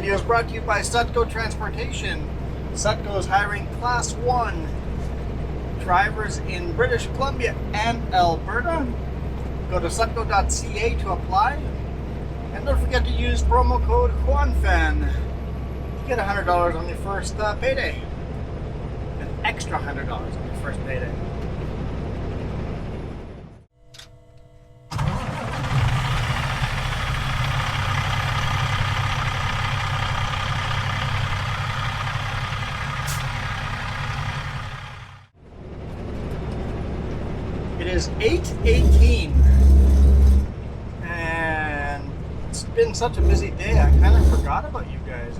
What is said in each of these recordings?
video is brought to you by Sutco Transportation. Sutco is hiring Class 1 drivers in British Columbia and Alberta. Go to sutco.ca to apply. And don't forget to use promo code JuanFan to get $100 on your first payday. An extra $100 on your first payday. It is 8:18 and it's been such a busy day I kind of forgot about you guys.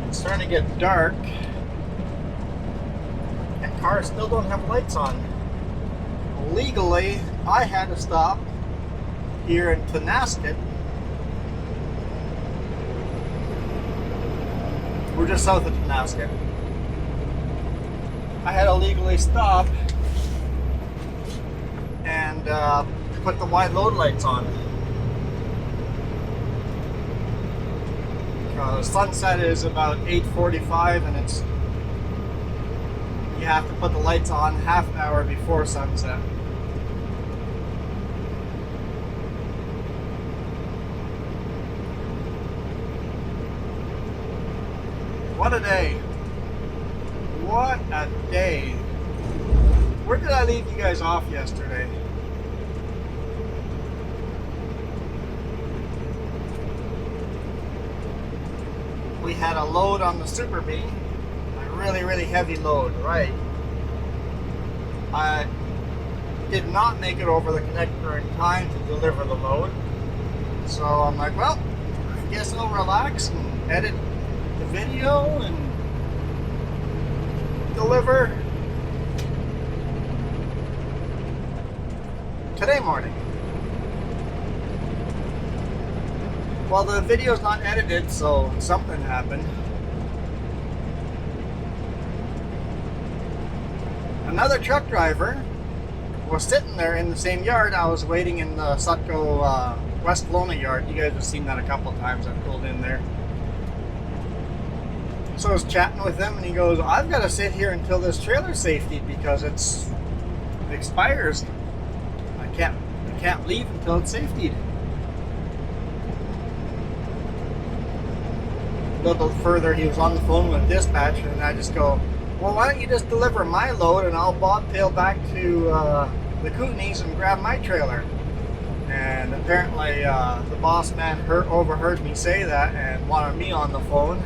It's starting to get dark and cars still don't have lights on. Legally, I had to stop here in Tonasket. We're just south of Tonasket. I had to legally stop and put the wide load lights on. Sunset is about 8:45 and you have to put the lights on half an hour before sunset. What a day. What a day. Where did I leave you guys off yesterday? We had a load on the Super B. A really heavy load, right? I did not make it over the connector in time to deliver the load. So I'm like, well, I guess I'll relax and edit the video and deliver today morning. Well, the video's not edited, so something happened. Another truck driver was sitting there in the same yard. I was waiting in the Sutco West Kelowna yard. You guys have seen that a couple of times. I've pulled in there. So I was chatting with him and he goes, I've got to sit here until this trailer's safety because it expires. I can't leave until it's safetied. A little further, he was on the phone with dispatch and I just go, well, why don't you just deliver my load and I'll bobtail back to the Kootenays and grab my trailer. And apparently the boss man overheard me say that and wanted me on the phone.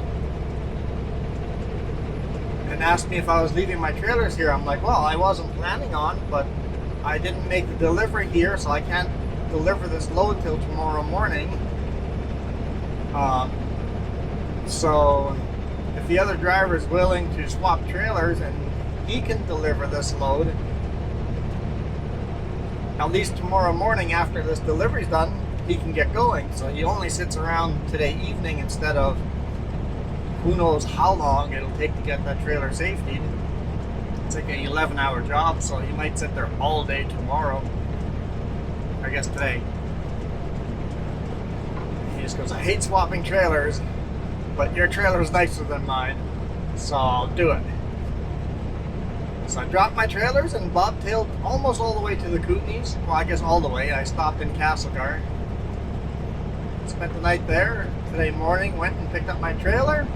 And asked me if I was leaving my trailers here. I'm like, well, I wasn't planning on, but I didn't make the delivery here, so I can't deliver this load till tomorrow morning. So if the other driver is willing to swap trailers and he can deliver this load, at least tomorrow morning after this delivery's done, he can get going. So he only sits around today evening instead of who knows how long it'll take to get that trailer safetied. It's like an 11-hour job, so he might sit there all day tomorrow. I guess today. He just goes, I hate swapping trailers, but your trailer's nicer than mine, so I'll do it. So I dropped my trailers and bobtailed almost all the way to the Kootenays. Well, I guess all the way. I stopped in Castlegar. Spent the night there. Today morning, went and picked up my trailer.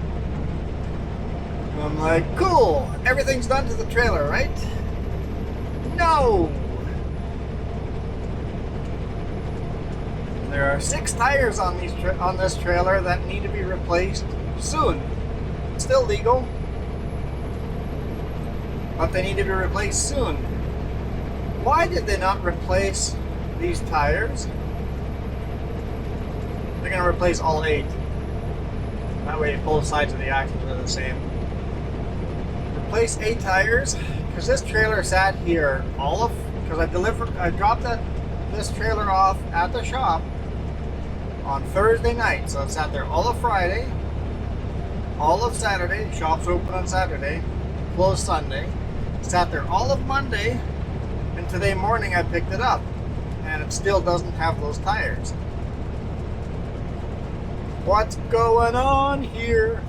I'm like, cool, everything's done to the trailer, right? No! There are 6 tires on this trailer that need to be replaced soon. It's still legal, but they need to be replaced soon. Why did they not replace these tires? They're going to replace all 8. That way both sides of the axles are the same. Replace 8 tires, because this trailer sat here because I dropped this trailer off at the shop on Thursday night, so it sat there all of Friday, all of Saturday. Shop's open on Saturday. closed Sunday. Sat there all of Monday, and today morning I picked it up, and it still doesn't have those tires. What's going on here?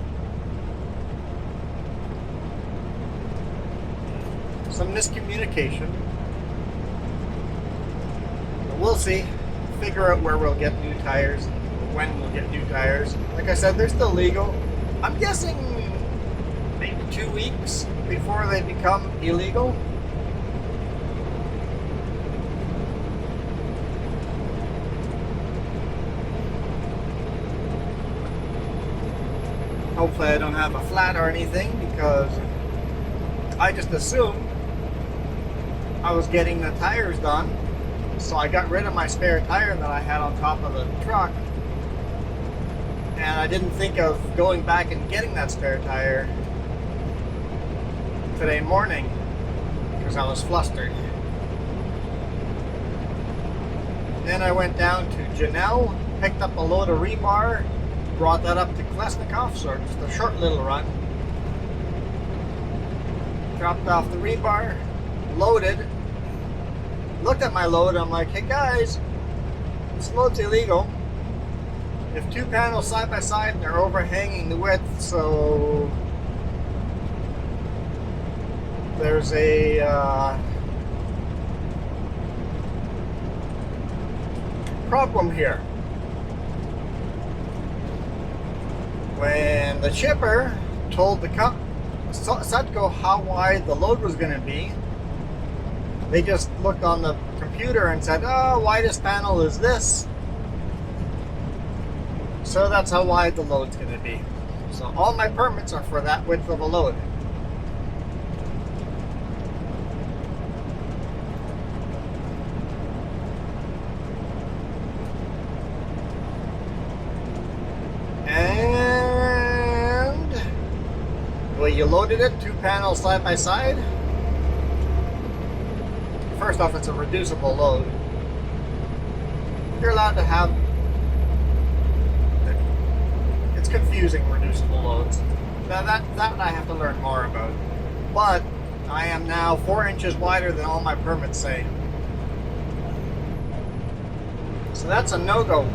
Some miscommunication. But we'll see. Figure out where we'll get new tires, when we'll get new tires. Like I said, they're still legal. I'm guessing maybe 2 weeks before they become illegal. Hopefully I don't have a flat or anything, because I just assumed I was getting the tires done. So I got rid of my spare tire that I had on top of the truck, and I didn't think of going back and getting that spare tire today morning because I was flustered. Then I went down to Janelle, picked up a load of rebar, brought that up to Klesnikov, so just a short little run. Dropped off the rebar, loaded, looked at my load, I'm like, hey guys, this load's illegal. If two panels side by side and they're overhanging the width, so there's a problem here. When the shipper told the Sutco how wide the load was going to be, they just looked on the computer and said, oh, widest panel is this. So that's how wide the load's going to be. So all my permits are for that width of a load. And the way you loaded it, two panels side by side. First off, it's a reducible load. You're allowed to have, it's confusing, reducible loads. That I have to learn more about. But I am now 4 inches wider than all my permits say. So that's a no-go.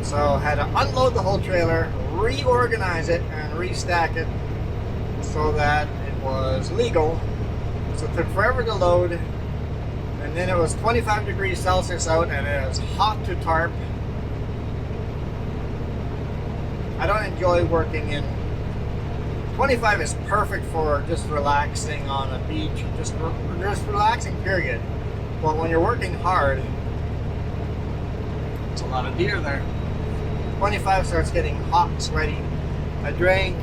So I had to unload the whole trailer, reorganize it, and restack it so that it was legal. So it took forever to load, and then it was 25 degrees Celsius out, and it was hot to tarp. I don't enjoy working in 25 is perfect for just relaxing on a beach, just relaxing, period. But when you're working hard, it's a lot of deer there. 25 starts getting hot and sweaty. I drank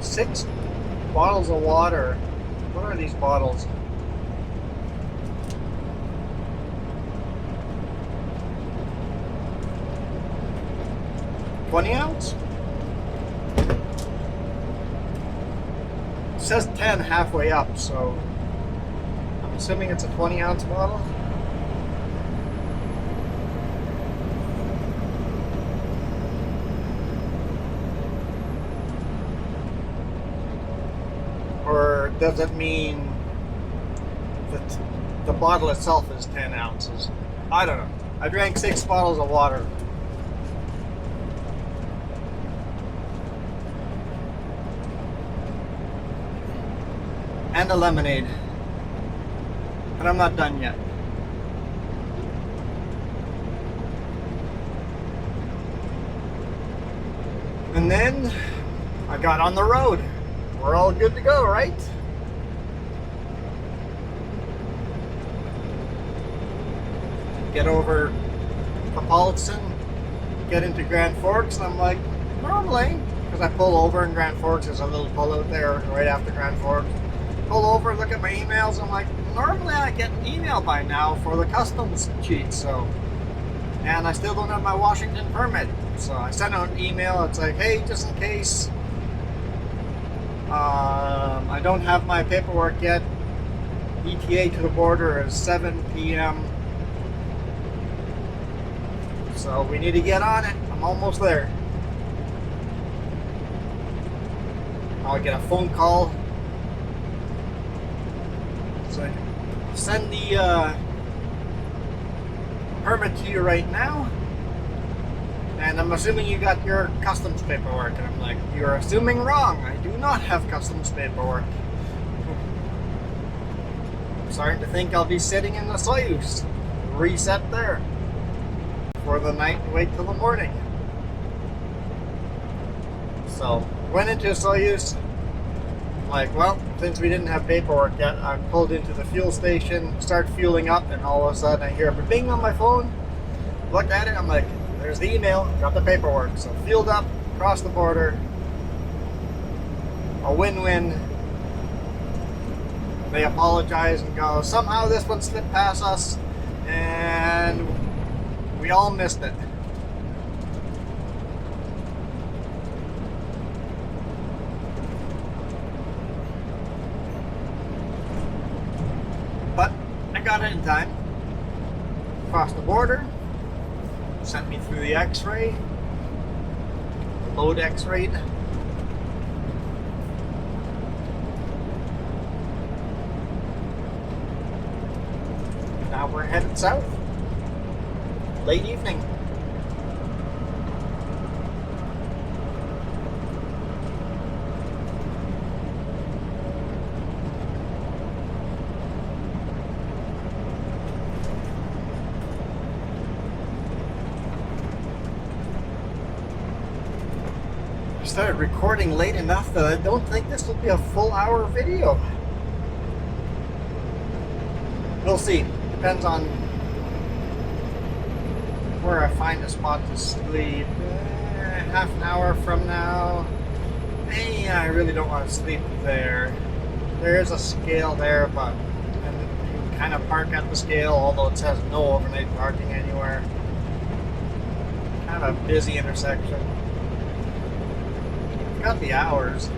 6 bottles of water. What are these bottles? $20-ounce? It says 10 halfway up, so I'm assuming it's a 20-ounce bottle. Or does it mean that the bottle itself is 10 ounces? I don't know. I drank 6 bottles of water. And a lemonade. And I'm not done yet. And then I got on the road. We're all good to go, right? Get over Paulson, get into Grand Forks, and I'm like, normally, because I pull over in Grand Forks, there's a little pull out there right after Grand Forks. Pull over, look at my emails, I'm like, normally I get an email by now for the customs cheat, so, and I still don't have my Washington permit. So I sent out an email, it's like, hey, just in case, I don't have my paperwork yet. ETA to the border is 7 p.m. So we need to get on it. I'm almost there. I'll get a phone call. So I can send the permit to you right now. And I'm assuming you got your customs paperwork. And I'm like, you're assuming wrong. I do not have customs paperwork. I'm starting to think I'll be sitting in the Soyuz. Reset there. For the night and wait till the morning. So, went into Soyuz. Like, well, since we didn't have paperwork yet, I pulled into the fuel station, start fueling up, and all of a sudden I hear a bing on my phone. Looked at it, I'm like, there's the email, got the paperwork. So fueled up, crossed the border. A win-win. They apologize and go, somehow this one slipped past us, and we all missed it. But I got it in time. Crossed the border. Sent me through the x-ray. Load x-ray. Now we're headed south. Late evening. I started recording late enough that I don't think this will be a full hour video. We'll see. Depends on where I find a spot to sleep. Half an hour from now. I really don't want to sleep there. There is a scale there, but you can kind of park at the scale, although it says no overnight parking anywhere. Kind of a busy intersection. I've got the hours.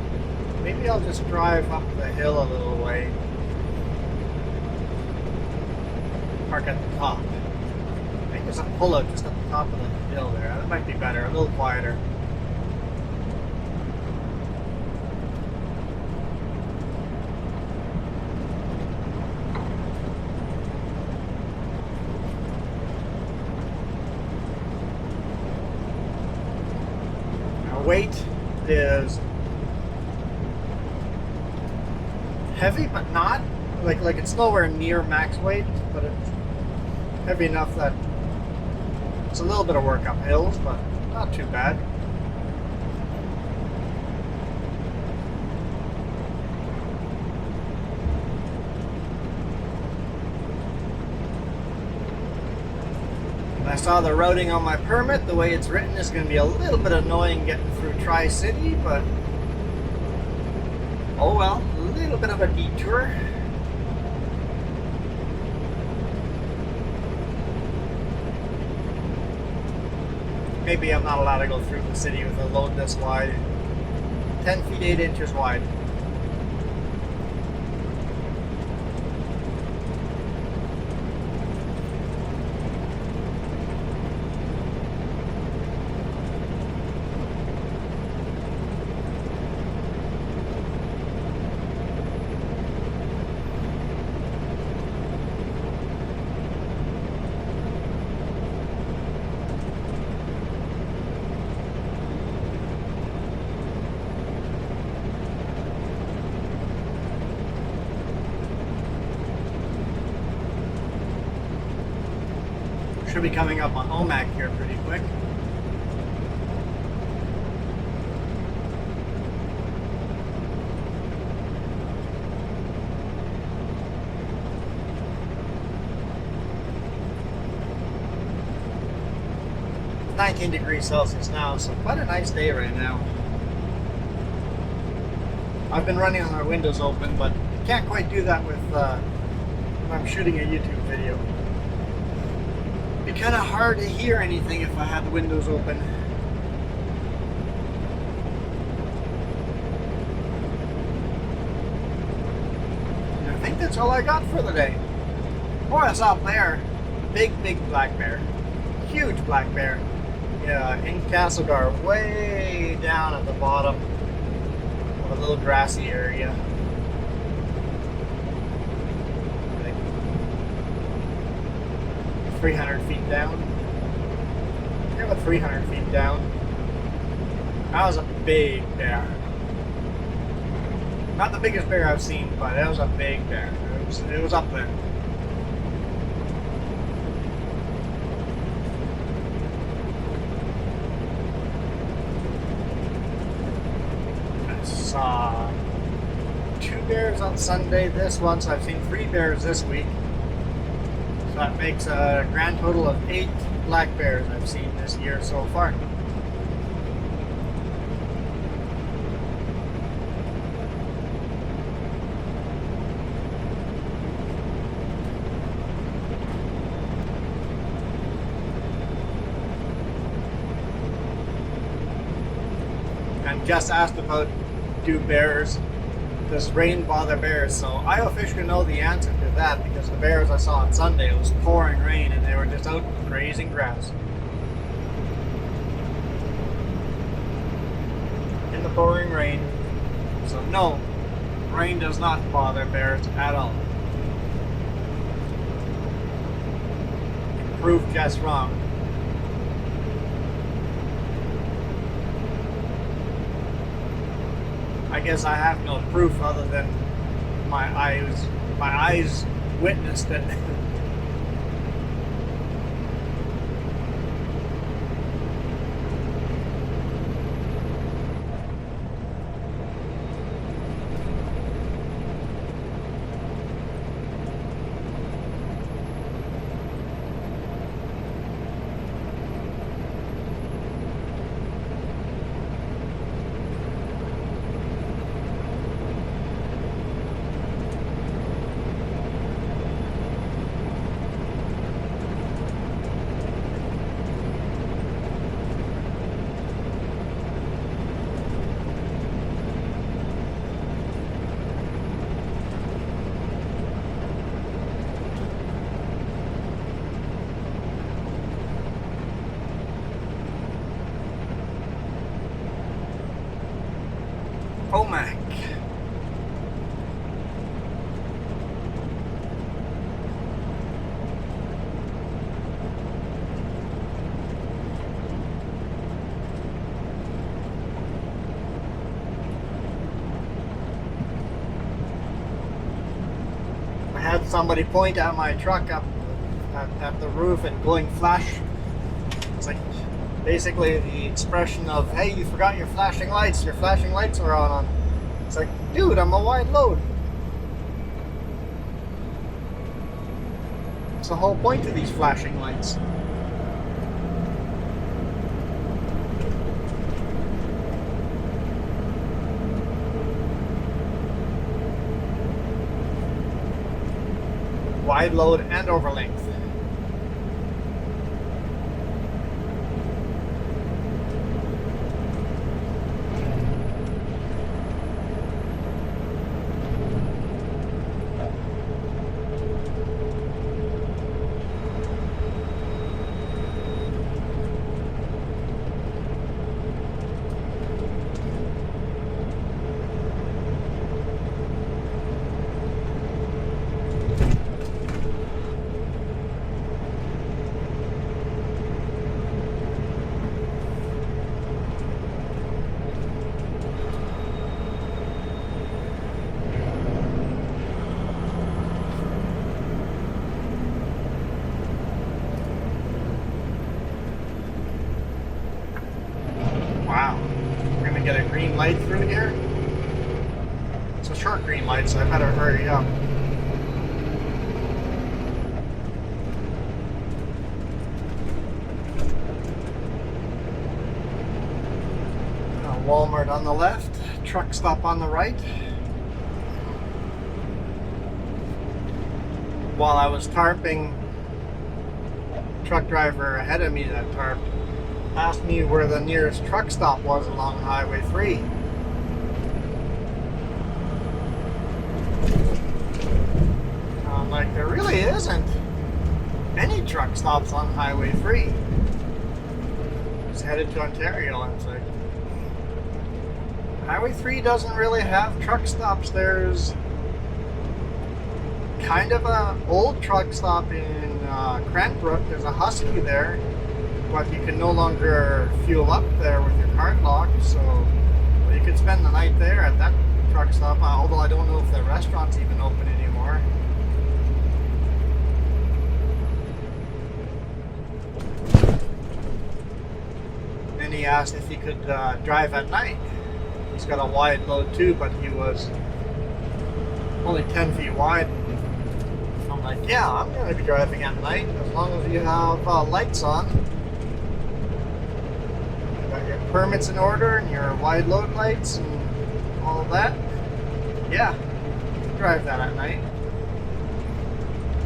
Maybe I'll just drive up the hill a little way. Park at the top. I think there's a pull-out just at the top of the hill there. That might be better, a little quieter. Now weight is heavy, but not like it's nowhere near max weight, but it's heavy enough that it's a little bit of work up hills, but not too bad. And I saw the routing on my permit. The way it's written is going to be a little bit annoying getting through Tri-City, but oh well, a little bit of a detour. Maybe I'm not allowed to go through the city with a load this wide. 10 feet 8 inches wide. Should be coming up on Omak here pretty quick. It's 19 degrees Celsius now, so quite a nice day right now. I've been running on my windows open, but I can't quite do that with when I'm shooting a YouTube video. It'd be kind of hard to hear anything if I had the windows open. And I think that's all I got for the day. Oh, I saw a bear. Big black bear. Huge black bear. Yeah, in Castlegar, way down at the bottom. a little grassy area. Like 300 feet down. Yeah, about 300 feet down. That was a big bear. Not the biggest bear I've seen, but that was a big bear. It was up there. I saw 2 bears on Sunday this one, so I've seen 3 bears this week. So that makes a grand total of 8 black bears I've seen this year so far. And just asked about, does rain bother bears? So I officially know the answer to that, because the bears I saw on Sunday, it was pouring rain and they were just out grazing grass. In the pouring rain. So no, rain does not bother bears at all. Proved just wrong. I guess I have no proof other than my eyes witnessed it. Omak. I had somebody point at my truck up at the roof and going flash. It's like basically the expression of, hey, you forgot your flashing lights are on. It's like, dude, I'm a wide load. It's the whole point of these flashing lights. Wide load and over length. Wow, we're gonna get a green light through here. It's a short green light, so I better hurry up. Walmart on the left, truck stop on the right. While I was tarping, truck driver ahead of me that tarped asked me where the nearest truck stop was along Highway 3. I'm like, there really isn't any truck stops on Highway 3. Just headed to Ontario, and it's like, Highway 3 doesn't really have truck stops. There's kind of an old truck stop in Cranbrook. There's a Husky there, but you can no longer fuel up there with your card lock, so you could spend the night there at that truck stop, although I don't know if the restaurant's even open anymore. And he asked if he could drive at night. He's got a wide load too, but he was only 10 feet wide. So I'm like, yeah, I'm going to be driving at night as long as you have lights on. You got your permits in order and your wide load lights and all of that. Yeah, you can drive that at night.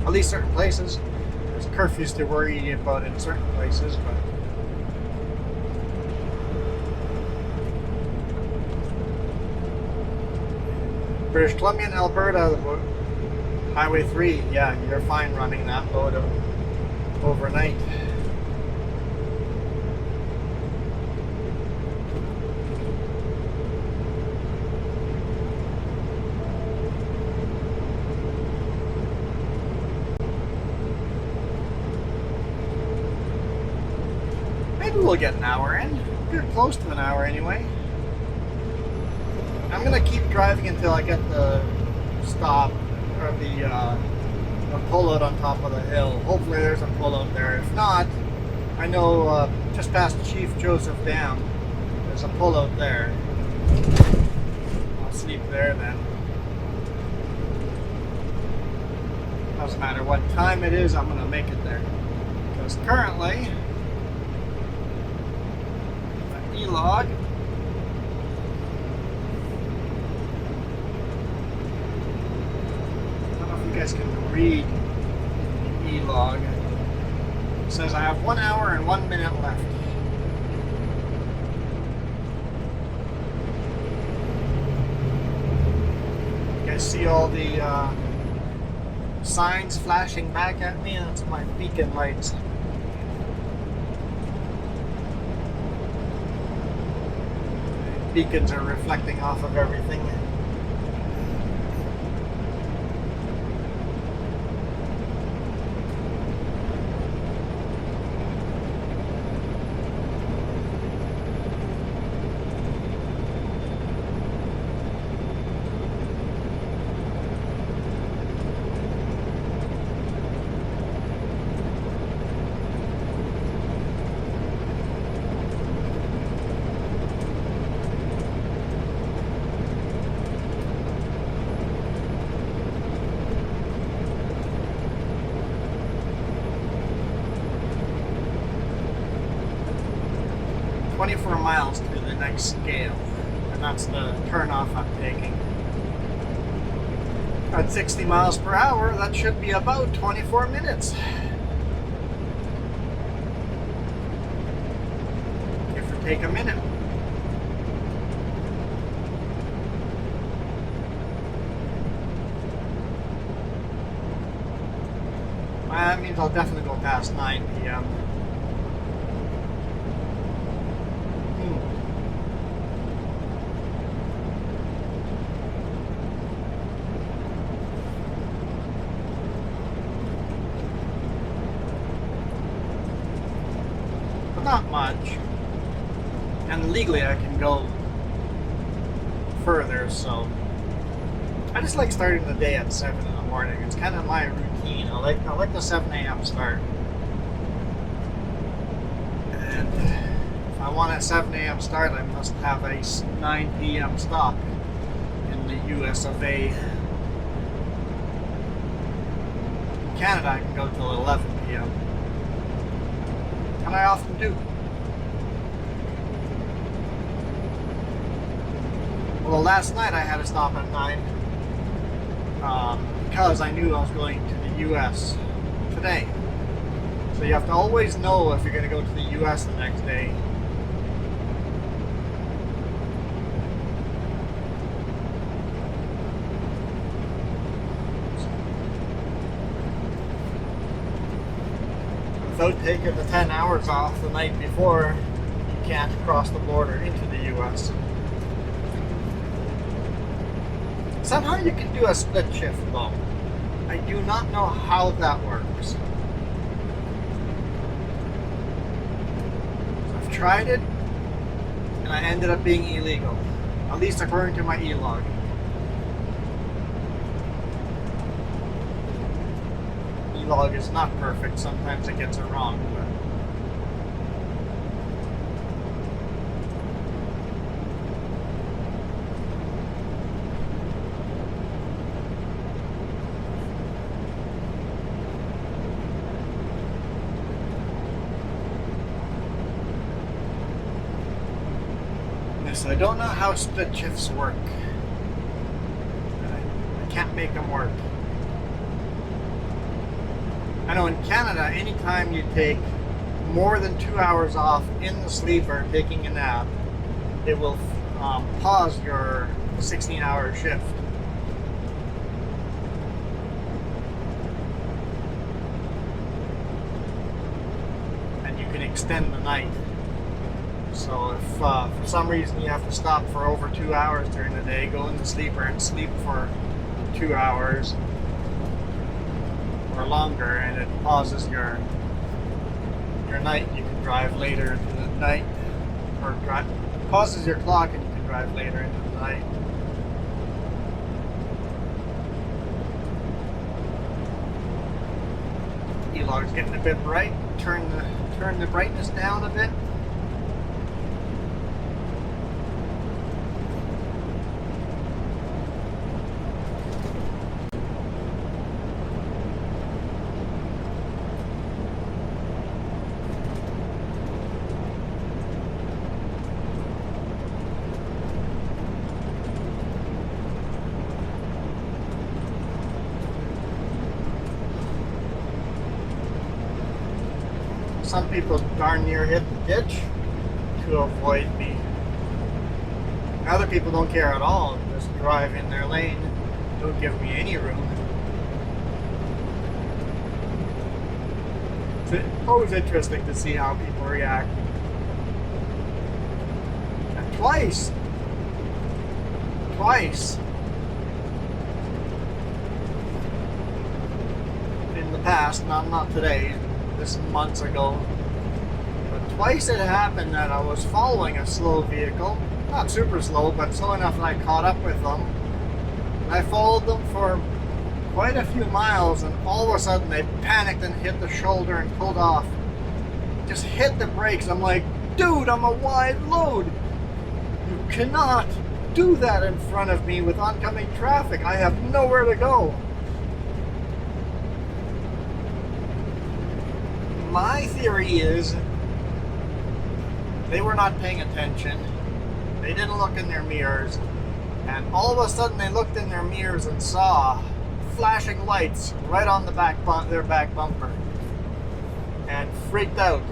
At least certain places. There's curfews to worry about in certain places, but British Columbia and Alberta, Highway 3, yeah, you're fine running that load overnight. Maybe we'll get an hour in. We're close to an hour anyway. I'm gonna keep driving until I get the stop or the pullout on top of the hill. Hopefully there's a pullout there. If not, I know just past Chief Joseph Dam, there's a pullout there. I'll sleep there then. Doesn't matter what time it is, I'm gonna make it there. Because currently, the E-log. You guys can read the E-log. It says I have 1 hour and 1 minute left. You guys see all the signs flashing back at me? That's my beacon lights. Beacons are reflecting off of everything. Miles to the next scale, and that's the turnoff I'm taking. At 60 miles per hour, that should be about 24 minutes. Give or take a minute. Well, that means I'll definitely go past 9 p.m. Not much, and legally I can go further, so I just like starting the day at 7 in the morning. It's kind of my routine. I like the 7 a.m. start, and if I want a 7 a.m. start, I must have a 9 p.m. stop in the US of A. In Canada, I can go till 11 p.m. And I often do. Well, last night I had to stop at 9 because I knew I was going to the U.S. today. So you have to always know if you're going to go to the U.S. the next day. Without taking the 10 hours off the night before, you can't cross the border into the U.S. Somehow you can do a split shift though. I do not know how that works. I've tried it, and I ended up being illegal. At least according to my e-log. E-log is not perfect. Sometimes it gets it wrong. But so I don't know how split shifts work. I can't make them work. I know in Canada, anytime you take more than 2 hours off in the sleeper taking a nap, it will pause your 16-hour shift. And you can extend the night. So if for some reason you have to stop for over 2 hours during the day, go in the sleeper and sleep for 2 hours or longer, and it pauses your night, you can drive later into the night, or pauses your clock and you can drive later into the night. E-log's getting a bit bright. Turn the brightness down a bit. Some people darn near hit the ditch to avoid me. Other people don't care at all. Just drive in their lane. Don't give me any room. It's always interesting to see how people react. And twice in the past, not today, this months ago, but twice it happened that I was following a slow vehicle, not super slow, but slow enough that I caught up with them. And I followed them for quite a few miles, and all of a sudden they panicked and hit the shoulder and pulled off. Just hit the brakes. I'm like, dude, I'm a wide load. You cannot do that in front of me with oncoming traffic. I have nowhere to go. My theory is they were not paying attention. They didn't look in their mirrors, and all of a sudden they looked in their mirrors and saw flashing lights right on the their back bumper, and freaked out.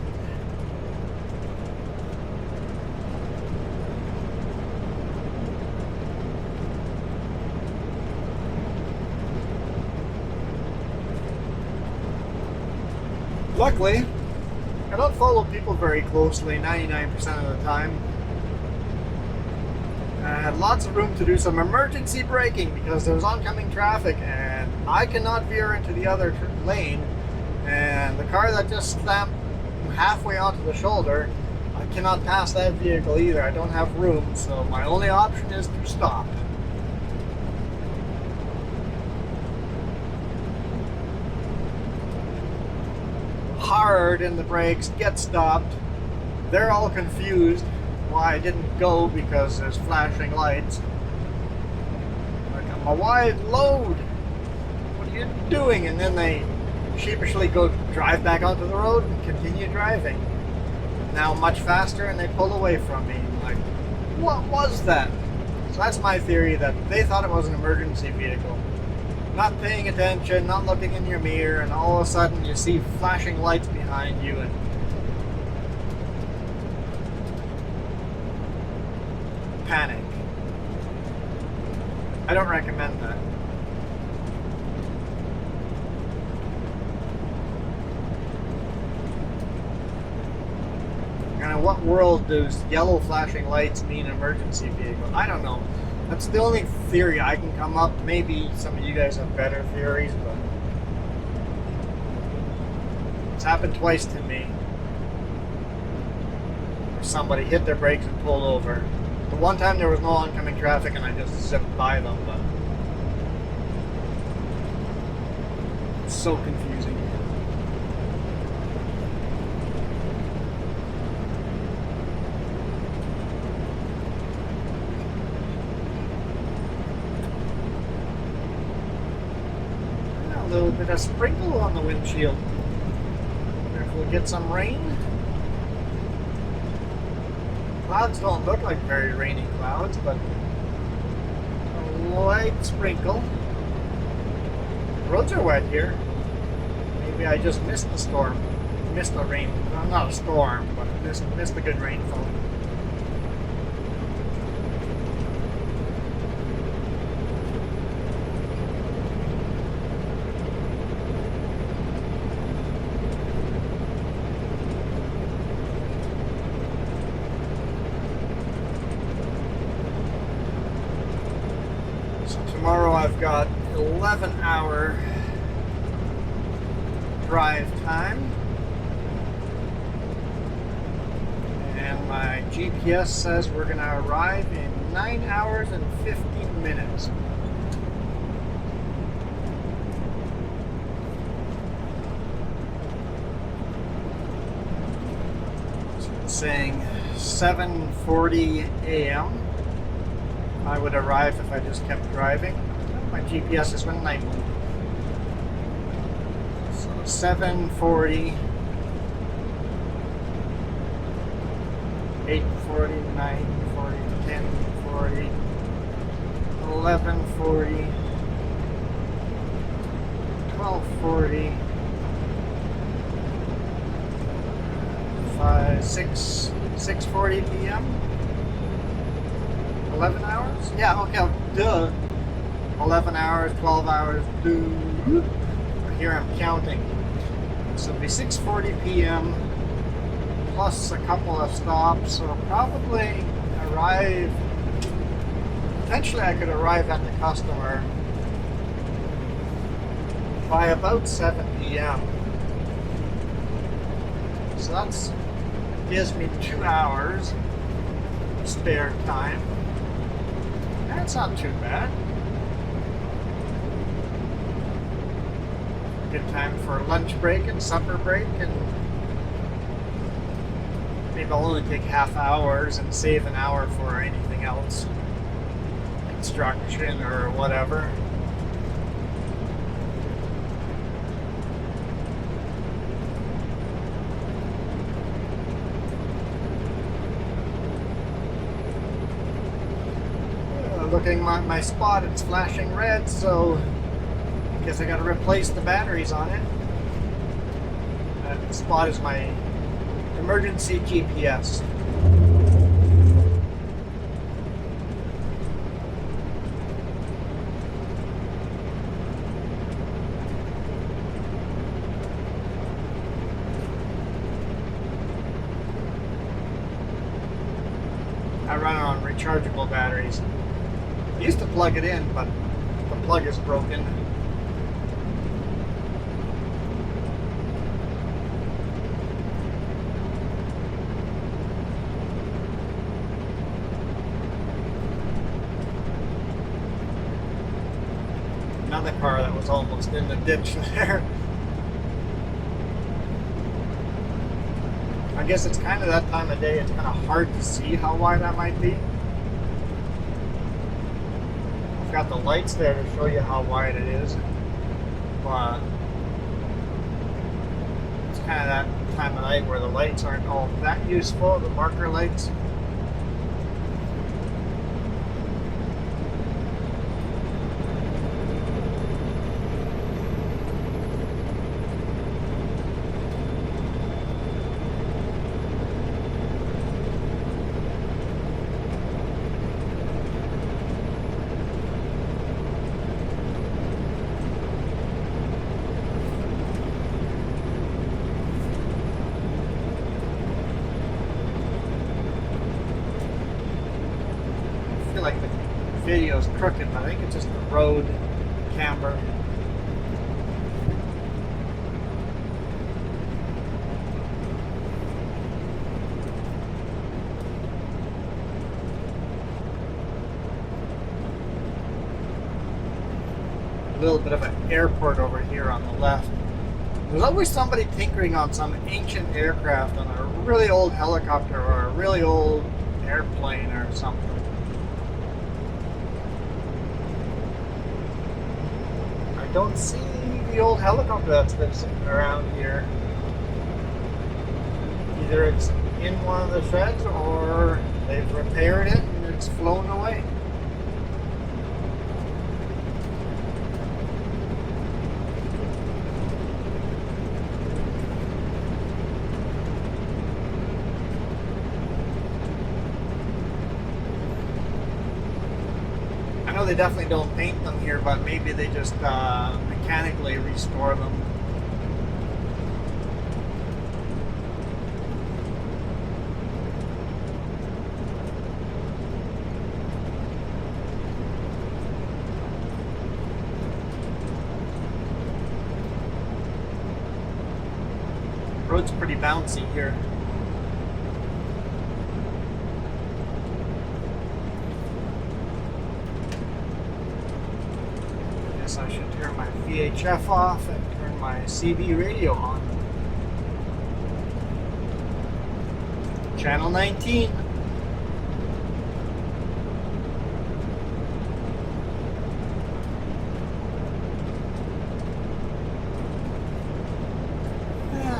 Luckily, I don't follow people very closely 99% of the time. I had lots of room to do some emergency braking because there was oncoming traffic and I cannot veer into the other lane, and the car that just slammed halfway onto the shoulder, I cannot pass that vehicle either. I don't have room, so my only option is to stop. Hard in the brakes, get stopped. They're all confused why I didn't go because there's flashing lights. Like, I'm a wide load. What are you doing? And then they sheepishly go drive back onto the road and continue driving. Now much faster, and they pull away from me. I'm like, what was that? So that's my theory, that they thought it was an emergency vehicle. Not paying attention, not looking in your mirror, and all of a sudden you see flashing lights behind you and panic. I don't recommend that. And in what world does yellow flashing lights mean emergency vehicle? I don't know. That's the only theory I can come up. Maybe some of you guys have better theories, but it's happened twice to me. Where somebody hit their brakes and pulled over. The one time there was no oncoming traffic and I just zipped by them, but it's so confusing. A little bit of sprinkle on the windshield. Wonder if we'll get some rain. Clouds don't look like very rainy clouds, but a light sprinkle. The roads are wet here. Maybe I just missed the storm. Missed the rain. Well, not a storm, but missed the good rainfall. Tomorrow I've got 11-hour drive time, and my GPS says we're going to arrive in 9 hours and 15 minutes. So it's saying 7:40 a.m. I would arrive if I just kept driving. My GPS is when night mode. So 7:40, 8:40, 9:40, 10:40, 11:40, 12:40, 6:40 p.m. 11 hours? Yeah, okay, duh. 11 hours, 12 hours, duh. Here I'm counting. So it'll be 6:40 p.m. plus a couple of stops, so probably arrive, potentially I could arrive at the customer by about 7 p.m. So that's gives me 2 hours spare time. That's not too bad. Good time for lunch break and supper break, and maybe I'll only take half hours and save an hour for anything else, construction or whatever. Looking at my spot, it's flashing red, so I guess I gotta replace the batteries on it. That spot is my emergency GPS. I run it on rechargeable batteries. I used to plug it in, but the plug is broken. Another car that was almost in the ditch there. I guess it's kind of that time of day, it's kind of hard to see how wide that might be. I've got the lights there to show you how wide it is, but it's kind of that time of night where the lights aren't all that useful, the marker lights. video is crooked, but I think it's just the road camber. A little bit of an airport over here on the left. There's always somebody tinkering on some ancient aircraft, on a really old helicopter or a really old airplane or something. I don't see the old helicopter that's been sitting around here. Either it's in one of the sheds or they've repaired it and it's flown away. I know they definitely don't paint them here, but maybe they just mechanically restore them. Road's pretty bouncy here. I should turn my VHF off and turn my CB radio on. Channel 19.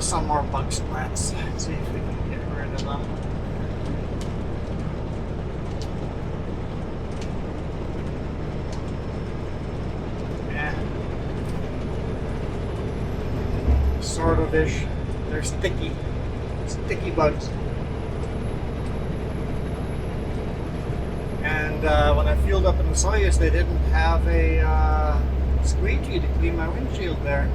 Some more bug splats. Let's see if we can get rid of them. Sort of ish. They're sticky bugs. And when I fueled up in the Soyuz, they didn't have a squeegee to clean my windshield there.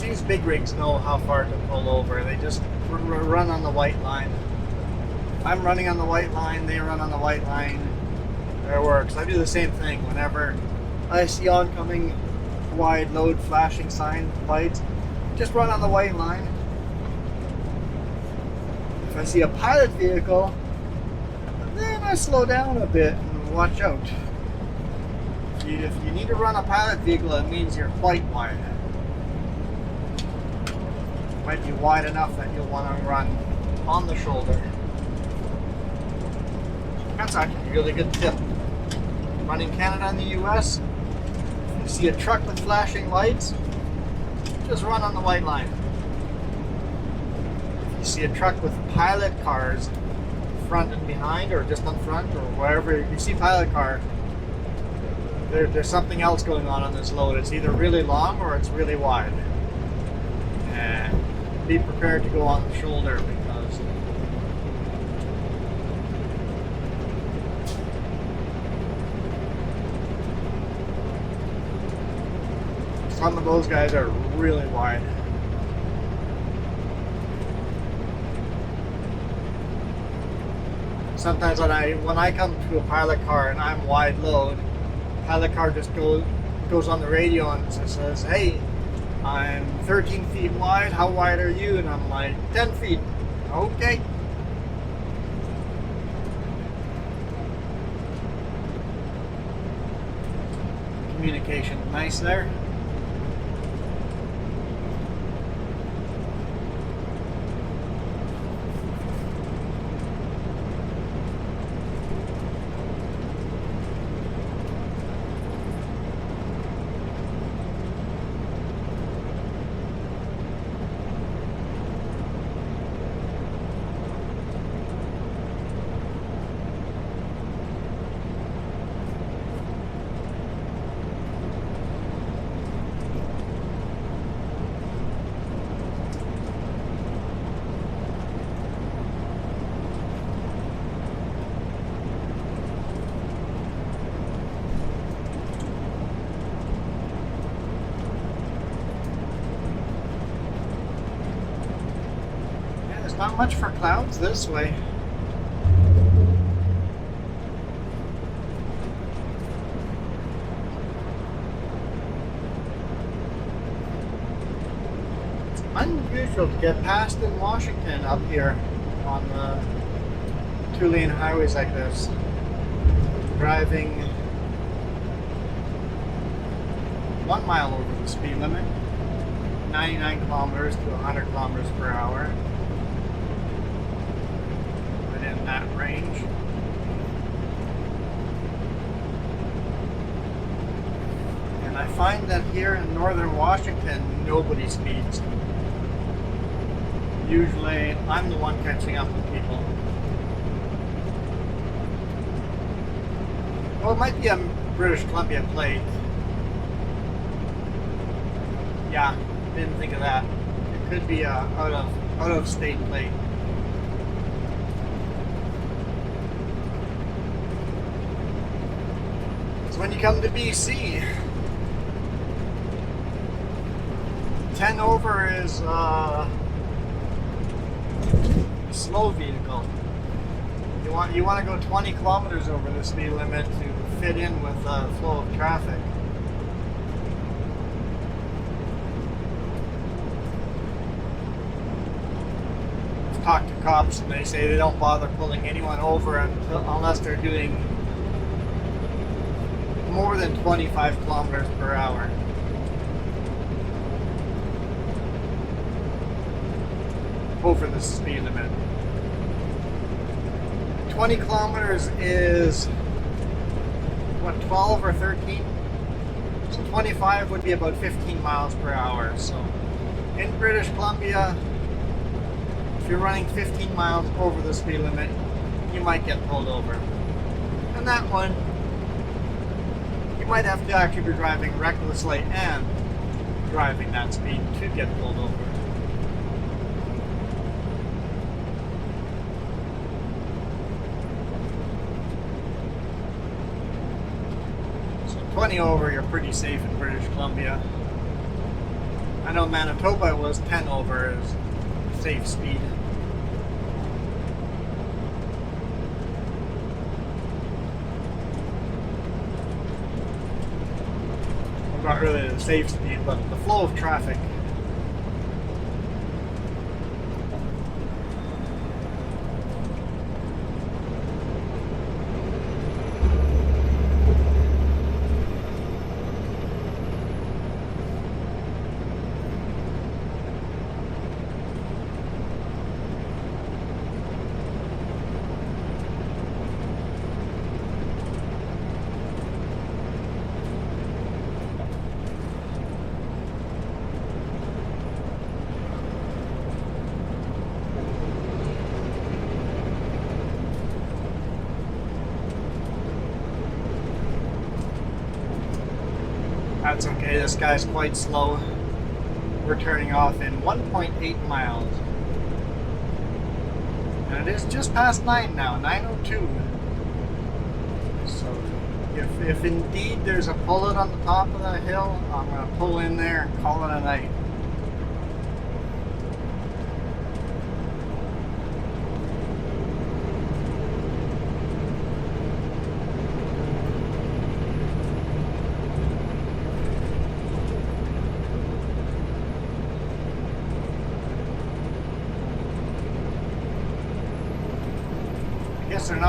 These big rigs know how far to pull over. They just run on the white line. I'm running on the white line, they run on the white line. It works. I do the same thing whenever I see oncoming wide load flashing sign lights. Just run on the white line. If I see a pilot vehicle, then I slow down a bit and watch out. If you need to run a pilot vehicle, it means you're quite wide. Might be wide enough that you'll want to run on the shoulder. That's actually a really good tip. Running Canada and the US, if you see a truck with flashing lights, just run on the white line. If you see a truck with pilot cars, front and behind, or just on front, or wherever you see pilot car, there's something else going on this load. It's either really long or it's really wide. And be prepared to go on the shoulder because some of those guys are really wide. Sometimes when I come to a pilot car and I'm wide load, pilot car just goes on the radio and says, "Hey, I'm 13 feet wide. How wide are you?" And I'm like, 10 feet. Okay. Communication, nice there. Not much for clouds this way. It's unusual to get past in Washington up here on the two-lane highways like this. Driving 1 mile over the speed limit, 99 kilometers to 100 kilometers per hour. In that range. And I find that here in northern Washington, nobody speeds. Usually, I'm the one catching up with people. Well, it might be a British Columbia plate. Yeah, didn't think of that. It could be a out of state plate. When you come to BC, 10 over is a slow vehicle. You want to go 20 kilometers over the speed limit to fit in with the flow of traffic. I've talked to cops and they say they don't bother pulling anyone over unless they're doing more than 25 kilometers per hour. Over the speed limit. 20 kilometers is what, 12 or 13? So 25 would be about 15 miles per hour. So in British Columbia, if you're running 15 miles over the speed limit, you might get pulled over. And that one, you might have to actually be driving recklessly and driving that speed to get pulled over. So 20 over, you're pretty safe in British Columbia. I know Manitoba was 10 over as safe speed. Not really the safe speed, but the flow of traffic. That's okay, this guy's quite slow. We're turning off in 1.8 miles. And it is just past 9 now, 9:02. So if indeed there's a pullet on the top of that hill, I'm going to pull in there and call it a night.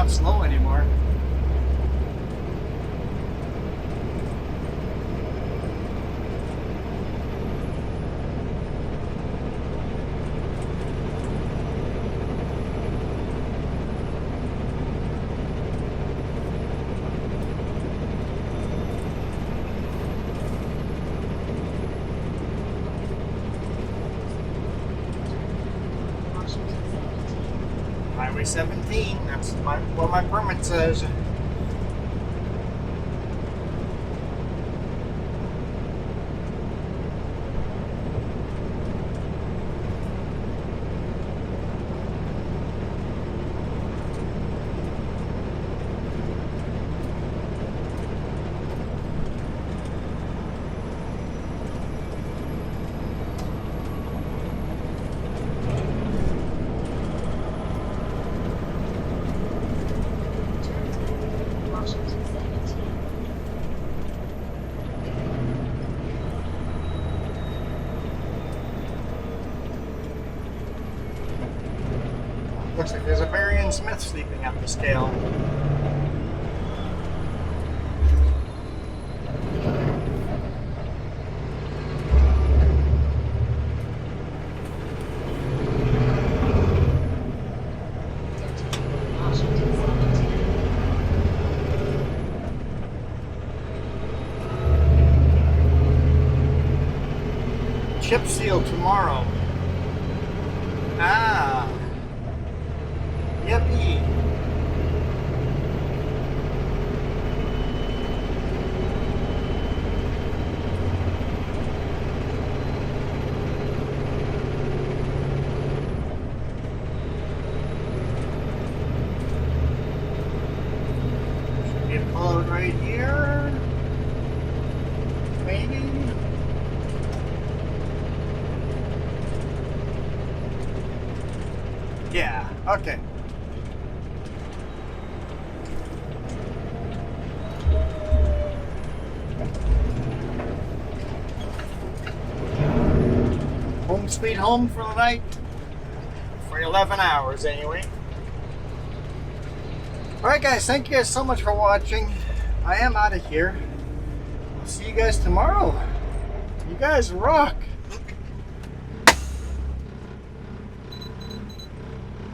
not slow anymore. Highway 17, that's what my permit says. Looks like there's a Marion Smith sleeping at the scale. Chip seal tomorrow. Ah. Yippee. Should be a code right here. Maybe. Yeah, okay. Home sweet home for the night. For 11 hours anyway. Alright guys, thank you guys so much for watching. I am out of here. I'll see you guys tomorrow. You guys rock.